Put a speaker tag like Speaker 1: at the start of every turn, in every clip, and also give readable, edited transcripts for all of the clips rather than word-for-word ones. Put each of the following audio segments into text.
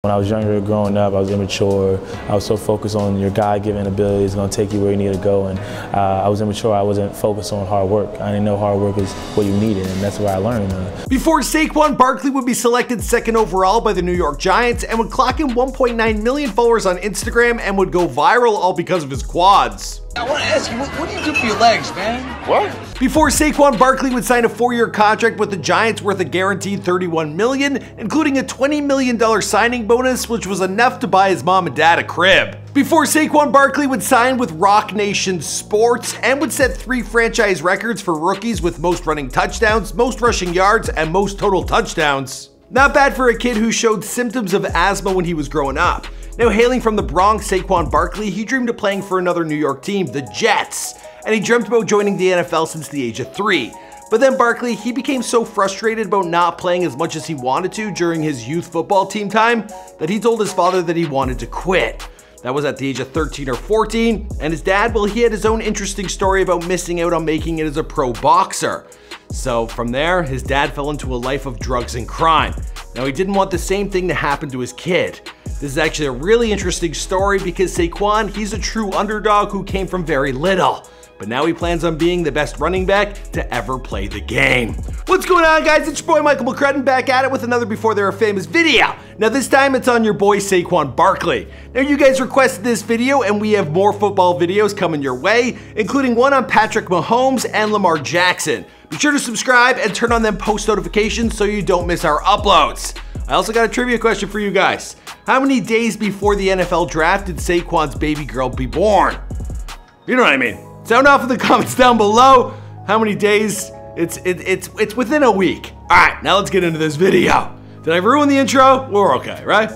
Speaker 1: When I was younger, growing up, I was immature. I was so focused on your God-given ability is going to take you where you need to go, and I was immature. I wasn't focused on hard work. I didn't know hard work is what you needed, and that's where I learned.
Speaker 2: Before Saquon Barkley would be selected second overall by the New York Giants and would clock in 1.9 million followers on Instagram and would go viral all because of his quads.
Speaker 3: I want to ask you, what do you do for your legs, man? What?
Speaker 2: Before Saquon Barkley would sign a 4-year contract with the Giants worth a guaranteed $31 million, including a $20 million signing bonus, which was enough to buy his mom and dad a crib. Before Saquon Barkley would sign with Rock Nation Sports and would set 3 franchise records for rookies with most running touchdowns, most rushing yards, and most total touchdowns. Not bad for a kid who showed symptoms of asthma when he was growing up. Now, hailing from the Bronx, Saquon Barkley, he dreamed of playing for another New York team, the Jets, and he dreamt about joining the NFL since the age of 3. But then Barkley, he became so frustrated about not playing as much as he wanted to during his youth football team time that he told his father that he wanted to quit. That was at the age of 13 or 14, and his dad, well, he had his own interesting story about missing out on making it as a pro boxer. So from there, his dad fell into a life of drugs and crime. Now, he didn't want the same thing to happen to his kid. This is actually a really interesting story because Saquon, he's a true underdog who came from very little. But now he plans on being the best running back to ever play the game. What's going on, guys? It's your boy Michael McCrudden back at it with another Before They Were Famous video. Now this time it's on your boy Saquon Barkley. Now you guys requested this video and we have more football videos coming your way, including one on Patrick Mahomes and Lamar Jackson. Be sure to subscribe and turn on them post notifications so you don't miss our uploads. I also got a trivia question for you guys. How many days before the NFL draft did Saquon's baby girl be born? You know what I mean. Sound off in the comments down below. How many days? It's within a week. All right, now let's get into this video. Did I ruin the intro? We're okay, right?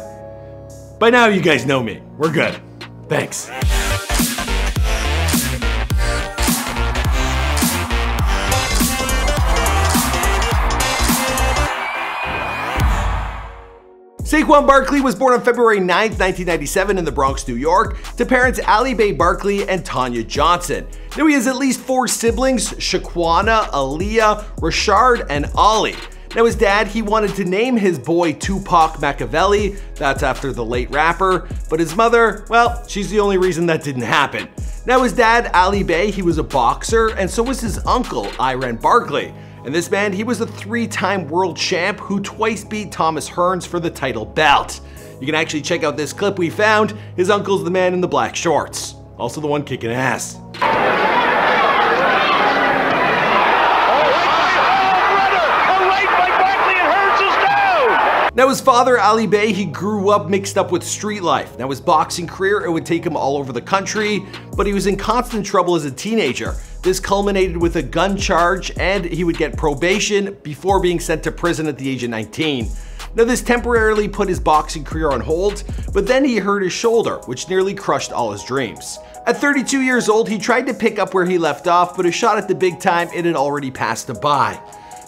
Speaker 2: By now you guys know me. We're good. Thanks. Saquon Barkley was born on February 9th, 1997 in the Bronx, New York, to parents Ali Bay Barkley and Tanya Johnson. Now he has at least 4 siblings, Shaquana, Aaliyah, Rashard, and Ollie. Now his dad, he wanted to name his boy Tupac Machiavelli, that's after the late rapper, but his mother, well, she's the only reason that didn't happen. Now his dad, Ali Bay, he was a boxer, and so was his uncle, Iran Barkley. And this man, he was a 3-time world champ who twice beat Thomas Hearns for the title belt. You can actually check out this clip we found. His uncle's the man in the black shorts. Also the one kicking ass. Now his father, Ali Bay, he grew up mixed up with street life. Now his boxing career, it would take him all over the country, but he was in constant trouble as a teenager. This culminated with a gun charge and he would get probation before being sent to prison at the age of 19. Now this temporarily put his boxing career on hold, but then he hurt his shoulder, which nearly crushed all his dreams. At 32 years old, he tried to pick up where he left off, but his shot at the big time, it had already passed him by.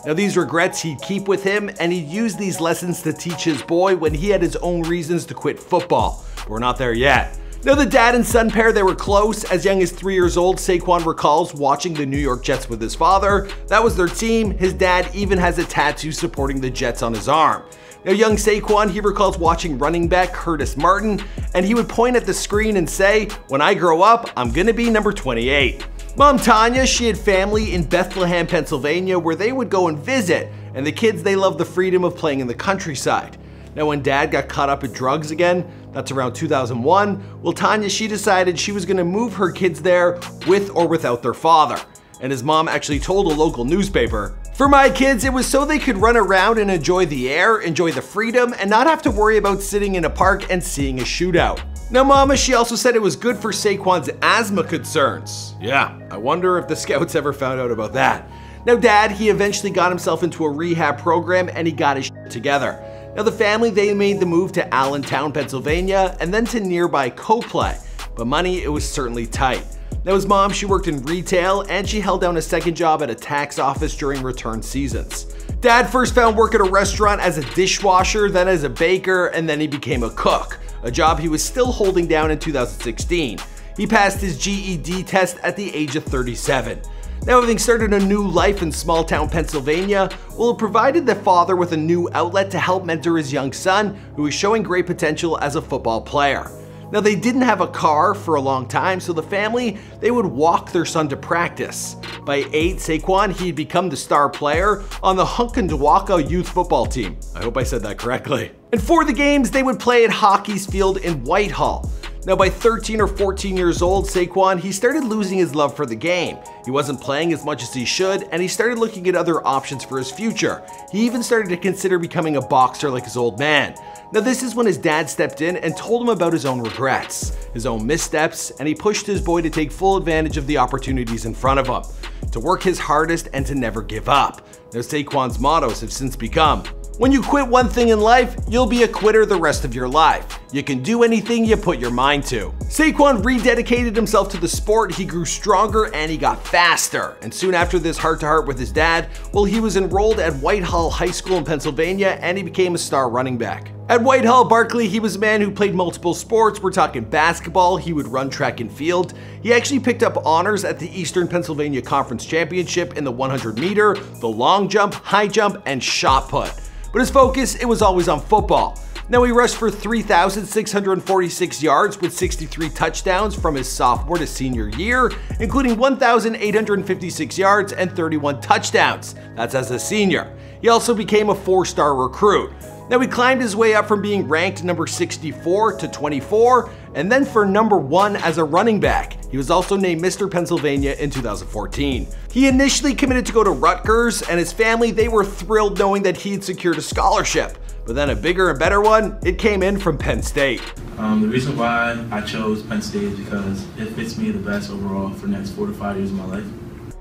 Speaker 2: Now these regrets he'd keep with him, and he'd use these lessons to teach his boy when he had his own reasons to quit football. But we're not there yet. Now the dad and son pair, they were close. As young as 3 years old, Saquon recalls watching the New York Jets with his father. That was their team. His dad even has a tattoo supporting the Jets on his arm. Now young Saquon, he recalls watching running back Curtis Martin, and he would point at the screen and say, "When I grow up, I'm gonna be number 28. Mom Tanya, she had family in Bethlehem, Pennsylvania, where they would go and visit, and the kids, they loved the freedom of playing in the countryside. Now when dad got caught up in drugs again, that's around 2001, well Tanya, she decided she was gonna move her kids there with or without their father. And his mom actually told a local newspaper, "For my kids, it was so they could run around and enjoy the air, enjoy the freedom, and not have to worry about sitting in a park and seeing a shootout." Now mama, she also said it was good for Saquon's asthma concerns. Yeah, I wonder if the scouts ever found out about that. Now dad, he eventually got himself into a rehab program and he got his shit together. Now the family, they made the move to Allentown, Pennsylvania, and then to nearby Coplay. But money, it was certainly tight. Now his mom, she worked in retail and she held down a second job at a tax office during return seasons. Dad first found work at a restaurant as a dishwasher, then as a baker, and then he became a cook, a job he was still holding down in 2016. He passed his GED test at the age of 37. Now, having started a new life in small-town Pennsylvania, it provided the father with a new outlet to help mentor his young son, who was showing great potential as a football player. Now, they didn't have a car for a long time, so the family, they would walk their son to practice. By 8, Saquon, he'd become the star player on the Hunkandawaka youth football team. I hope I said that correctly. And for the games, they would play at Hockey's Field in Whitehall. Now, by 13 or 14 years old, Saquon, he started losing his love for the game. He wasn't playing as much as he should, and he started looking at other options for his future. He even started to consider becoming a boxer like his old man. Now, this is when his dad stepped in and told him about his own regrets, his own missteps, and he pushed his boy to take full advantage of the opportunities in front of him, to work his hardest and to never give up. Now, Saquon's mottos have since become, "When you quit one thing in life, you'll be a quitter the rest of your life. You can do anything you put your mind to." Saquon rededicated himself to the sport, he grew stronger and he got faster. And soon after this heart-to-heart with his dad, he was enrolled at Whitehall High School in Pennsylvania and he became a star running back. At Whitehall, Barkley, he was a man who played multiple sports. We're talking basketball, he would run track and field. He actually picked up honors at the Eastern Pennsylvania Conference Championship in the 100 meter, the long jump, high jump, and shot put. But his focus, it was always on football. Now, he rushed for 3,646 yards with 63 touchdowns from his sophomore to senior year, including 1,856 yards and 31 touchdowns. That's as a senior. He also became a 4-star recruit. Now, he climbed his way up from being ranked number 64 to 24, and then for number 1 as a running back. He was also named Mr. Pennsylvania in 2014. He initially committed to go to Rutgers, and his family, they were thrilled knowing that he had secured a scholarship. But then a bigger and better one, it came in from Penn State.
Speaker 1: The reason why I chose Penn State is because it fits me the best overall for the next 4 to 5 years of my life.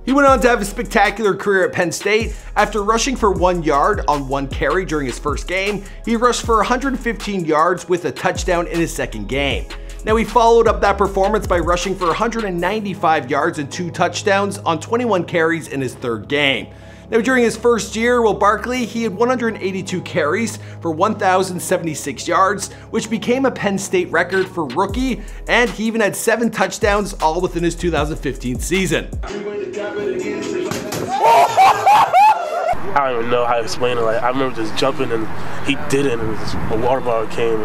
Speaker 2: He went on to have a spectacular career at Penn State. After rushing for 1 yard on 1 carry during his first game, he rushed for 115 yards with a touchdown in his second game. Now, he followed up that performance by rushing for 195 yards and 2 touchdowns on 21 carries in his third game. Now, during his first year, Barkley, he had 182 carries for 1,076 yards, which became a Penn State record for rookie, and he even had 7 touchdowns all within his 2015 season.
Speaker 1: I don't even know how to explain it. Like, I remember just jumping and he did it, and just a water bottle came.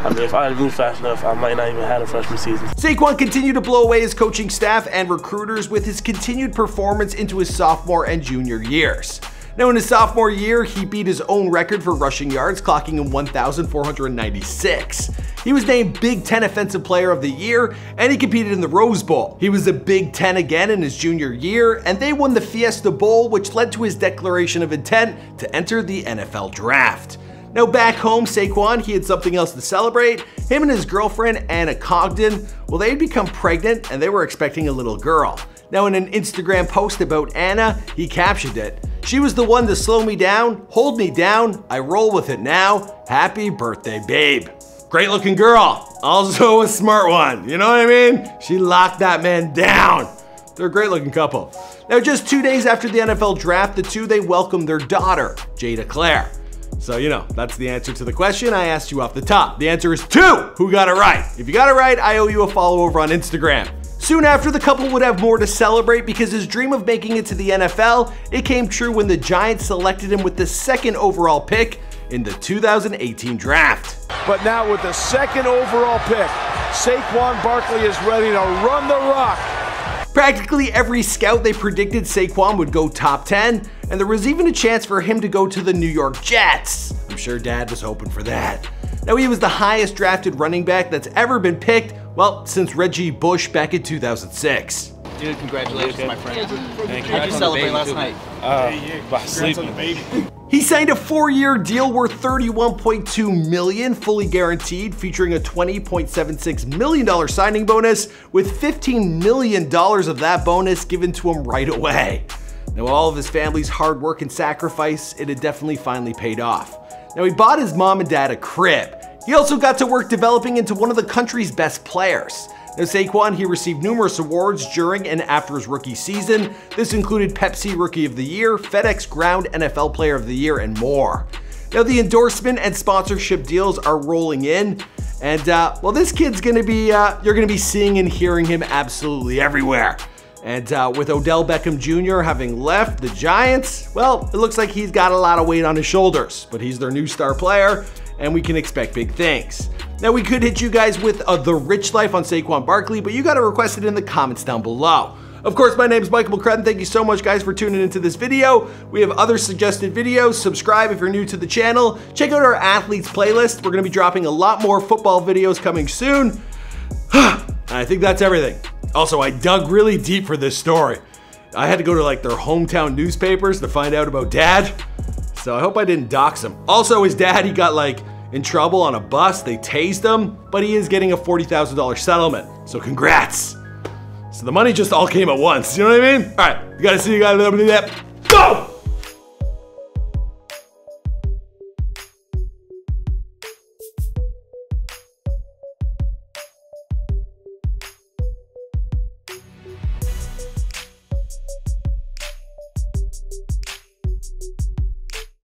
Speaker 1: If I didn't move fast enough, I might not even have a freshman season.
Speaker 2: Saquon continued to blow away his coaching staff and recruiters with his continued performance into his sophomore and junior years. Now, in his sophomore year, he beat his own record for rushing yards, clocking in 1,496. He was named Big Ten Offensive Player of the Year, and he competed in the Rose Bowl. He was a Big Ten again in his junior year, and they won the Fiesta Bowl, which led to his declaration of intent to enter the NFL Draft. Now, back home, Saquon, he had something else to celebrate. Him and his girlfriend, Anna Cogden, they had become pregnant and they were expecting a little girl. Now, in an Instagram post about Anna, he captioned it, "She was the one to slow me down, hold me down, I roll with it now, happy birthday, babe." Great looking girl, also a smart one, you know what I mean? She locked that man down. They're a great looking couple. Now, just 2 days after the NFL Draft, the two, they welcomed their daughter, Jada Claire. So, that's the answer to the question I asked you off the top. The answer is 2. Who got it right? If you got it right, I owe you a follow over on Instagram. Soon after, the couple would have more to celebrate because his dream of making it to the NFL, it came true when the Giants selected him with the 2nd overall pick in the 2018 draft.
Speaker 4: But now with the 2nd overall pick, Saquon Barkley is ready to run the rock.
Speaker 2: Practically every scout, they predicted Saquon would go top 10, and there was even a chance for him to go to the New York Jets. I'm sure Dad was hoping for that. Now, he was the highest drafted running back that's ever been picked, since Reggie Bush back in 2006.
Speaker 3: Dude, congratulations, my friend.
Speaker 5: Thank you.
Speaker 3: How'd you celebrate last night?
Speaker 5: By sleeping.
Speaker 2: He signed a 4-year deal worth $31.2 million, fully guaranteed, featuring a $20.76 million signing bonus, with $15 million of that bonus given to him right away. Now, all of his family's hard work and sacrifice, it had definitely finally paid off. Now, he bought his mom and dad a crib. He also got to work developing into one of the country's best players. Now, Saquon, he received numerous awards during and after his rookie season. This included Pepsi Rookie of the Year, FedEx Ground NFL Player of the Year, and more. Now, the endorsement and sponsorship deals are rolling in, and this kid's gonna be, you're gonna be seeing and hearing him absolutely everywhere. And with Odell Beckham Jr. having left the Giants, well, it looks like he's got a lot of weight on his shoulders, but he's their new star player, and we can expect big things. Now, we could hit you guys with The Rich Life on Saquon Barkley, but you got to request it in the comments down below. Of course, my name is Michael McCrudden. Thank you so much, guys, for tuning into this video. We have other suggested videos. Subscribe if you're new to the channel. Check out our athletes playlist. We're going to be dropping a lot more football videos coming soon. I think that's everything. Also, I dug really deep for this story. I had to go to like their hometown newspapers to find out about Dad. So I hope I didn't dox him. Also, his dad, he got like in trouble on a bus. They tased him, but he is getting a $40,000 settlement. So congrats. So the money just all came at once. You know what I mean? All right, you gotta see you guys. Go!